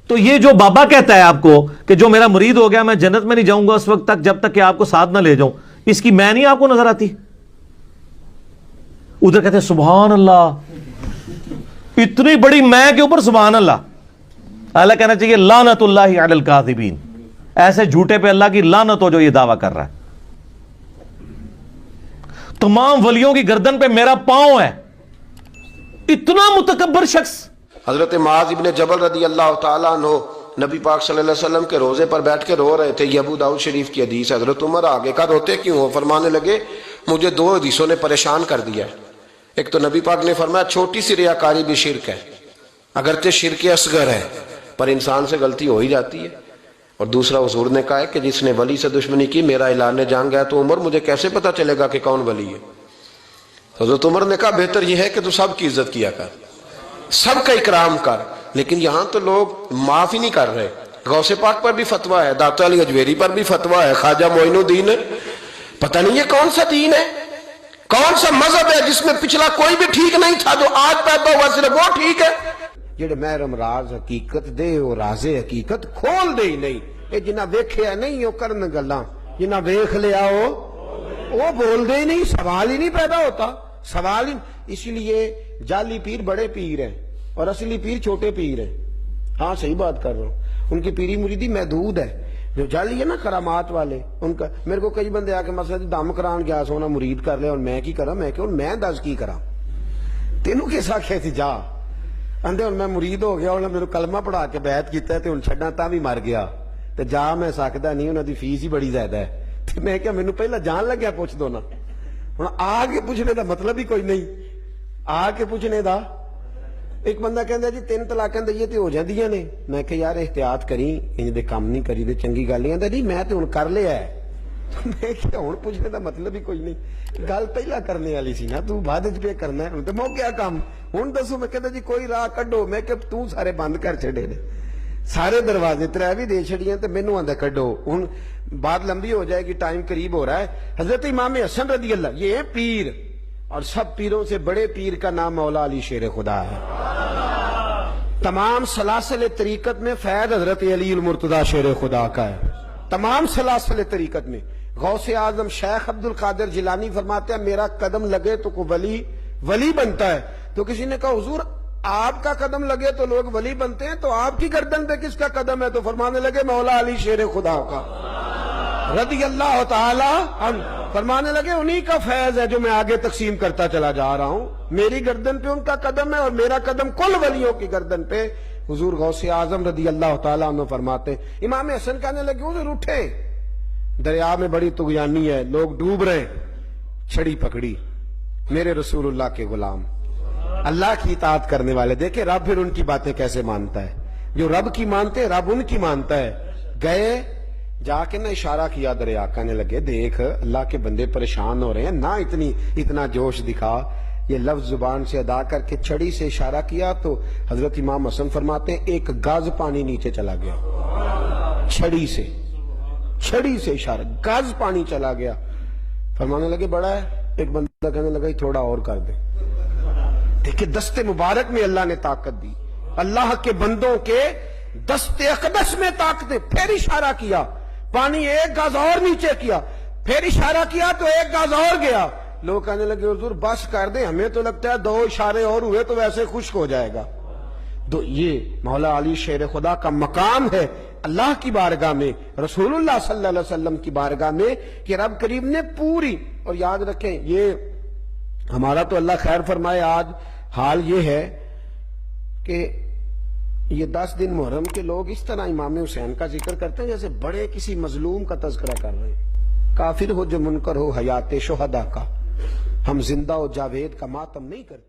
تو یہ جو بابا کہتا ہے آپ کو کہ جو میرا مرید ہو گیا میں جنت میں نہیں جاؤں گا اس وقت تک جب تک کہ آپ کو ساتھ نہ لے جاؤں، اس کی میں نہیں آپ کو نظر آتی؟ ادھر کہتے ہیں سبحان اللہ، اتنی بڑی میں کے اوپر سبحان اللہ۔ اللہ کہنا چاہیے لعنت اللہ علی الکاذبین، ایسے جھوٹے پہ اللہ کی لعنت ہو جو یہ دعویٰ کر رہا ہے۔ تمام ولیوں کی گردن پہ میرا پاؤں ہے، اتنا متکبر شخص۔ حضرت معاذ ابن جبل رضی اللہ تعالیٰ عنہ نبی پاک صلی اللہ علیہ وسلم کے روزے پر بیٹھ کے رو رہے تھے، یہ ابو داؤد شریف کی حدیث ہے۔ حضرت عمر آگے کا روتے کیوں ہو؟ فرمانے لگے مجھے دو حدیثوں نے پریشان کر دیا ہے۔ ایک تو نبی پاک نے فرمایا چھوٹی سی ریاکاری بھی شرک ہے، اگرچہ شرک اصغر ہے پر انسان سے غلطی ہو ہی جاتی ہے، اور دوسرا حضور نے کہا ہے کہ جس نے ولی سے دشمنی کی میرا اعلان جان گیا تو عمر مجھے کیسے پتا چلے گا کہ کون ولی ہے؟ حضرت عمر نے کہا بہتر یہ ہے کہ تو سب کی عزت کیا کر، سب کا اکرام کر، لیکن یہاں تو لوگ معاف ہی نہیں کر رہے۔ غوث پاک پر بھی فتویٰ ہے، داتا علی اجویری پر بھی فتویٰ ہے، خواجہ معین الدین، پتہ نہیں یہ کون سا دین ہے، کون سا مذہب ہے جس میں پچھلا کوئی بھی ٹھیک نہیں تھا، جو آج پیدا ہوا صرف وہ ٹھیک ہے۔ جڑے محرم راز حقیقت دے وہ راز حقیقت کھول دے ہی نہیں، یہ جنہ ویکھیا نہیں وہ کرن گلاں، جنہ ویکھ لیا وہ بول دے ہی نہیں، سوال ہی نہیں پیدا ہوتا، سوال ہی۔ اسی لیے جعلی پیر بڑے پیر ہیں اور اصلی پیر چھوٹے پیر ہیں۔ ہاں صحیح بات کر رہا ہوں، ان کی پیری مریدی محدود ہے۔ جو جعلی ہے نا کرامات والے، ان کا میرے کو کئی بندے آ کے مسئلہ دم کران گیا سونا مرید کر لے اور میں کی کرا، میں کہ میں دس کی کرا، تینوں کیسا کہے تھی جا اندے اور میں مرید ہو گیا، انہوں نے میرے کلمہ پڑھا کے بیعت کیتا ہے تے ان چھڑنا تا بھی مر گیا تے جا میں سکدا نہیں، انہاں دی فیس ہی بڑی زیادہ ہے۔ تے میں کہ مینوں پہلا جان لگیا پوچھ دو نا، ہن آ کے پوچھنے دا مطلب ہی کوئی نہیں، آ کے پوچھنے دا۔ ایک بندہ کہندا جی 3 طلاقاں دئیے تے ہو جاندیاں نے، میں کہ یار احتیاط کری انج دے کام نہیں کری تے چنگی گل نہیں، آندا جی میں تے ہن کر لیا ہے۔ میں کہ ہن پوچھنے دا مطلب ہی کوئی نہیں، گل پہلا کرنے والی سی نا، تو بعد وچ پہ کرنا ہے، ہن تے موقع کیا کام، ہن دسو۔ میں کہندا جی کوئی راہ کڈو، میں کہ تو سارے بند کر چھڑے نے، سارے دروازے ترے بھی دے چھڑیاں تے مینوں آندا کڈو۔ ہن بات لمبی ہو جائے گی، ٹائم قریب ہو رہا ہے۔ حضرت امام حسن رضی اللہ، یہ ہے پیر، اور سب پیروں سے بڑے پیر کا نام مولا علی شیر خدا ہے۔ تمام سلاسل طریقت میں فیض حضرت علی المرتضی شیر خدا کا ہے، تمام سلاسل طریقت میں۔ غوث اعظم شیخ عبد القادر جیلانی فرماتے ہیں میرا قدم لگے تو کوئی ولی بنتا ہے۔ تو کسی نے کہا حضور آپ کا قدم لگے تو لوگ ولی بنتے ہیں، تو آپ کی گردن پہ کس کا قدم ہے؟ تو فرمانے لگے مولا علی شیر خدا کا رضی اللہ تعالی عنہ۔ فرمانے لگے انہی کا فیض ہے جو میں آگے تقسیم کرتا چلا جا رہا ہوں، میری گردن پہ ان کا قدم ہے اور میرا قدم کل ولیوں کی گردن پہ۔ حضور غوث اعظم رضی اللہ تعالیٰ عنہ فرماتے ہیں امام حسن کہنے لگے حضور اٹھے، دریا میں بڑی طغیانی ہے، لوگ ڈوب رہے، چھڑی پکڑی، میرے رسول اللہ کے غلام اللہ کی اطاعت کرنے والے، دیکھیں رب پھر ان کی باتیں کیسے مانتا ہے، جو رب کی مانتے رب ان کی مانتا ہے۔ گئے جا کے نہ اشارہ کیا دریا، کہنے لگے دیکھ اللہ کے بندے پریشان ہو رہے ہیں، نہ اتنا جوش دکھا، یہ لفظ زبان سے ادا کر کے چھڑی سے اشارہ کیا تو حضرت امام حسن فرماتے ہیں 1 گز پانی نیچے چلا گیا، چھڑی سے اشارہ، گز پانی چلا گیا۔ فرمانے لگے بڑا ہے، ایک بندہ کہنے لگا تھوڑا اور کر دے۔ دیکھیں دست مبارک میں اللہ نے طاقت دی، اللہ کے بندوں کے دست اقدس میں طاقت، پھر اشارہ کیا، پانی 1 گز اور نیچے کیا، پھر اشارہ کیا تو 1 گز اور گیا۔ لوگ کہنے لگے حضور بس کر دیں، ہمیں تو لگتا ہے 2 اشارے اور ہوئے تو ویسے خشک ہو جائے گا۔ تو یہ مولا علی شیر خدا کا مقام ہے اللہ کی بارگاہ میں، رسول اللہ صلی اللہ علیہ وسلم کی بارگاہ میں، کہ رب کریم نے پوری، اور یاد رکھیں یہ ہمارا تو اللہ خیر فرمائے آج حال یہ ہے کہ یہ 10 دن محرم کے لوگ اس طرح امام حسین کا ذکر کرتے ہیں جیسے بڑے کسی مظلوم کا تذکرہ کر رہے ہیں۔ کافر ہو جو منکر ہو حیات شہداء کا، ہم زندہ و جاوید کا ماتم نہیں کرتے۔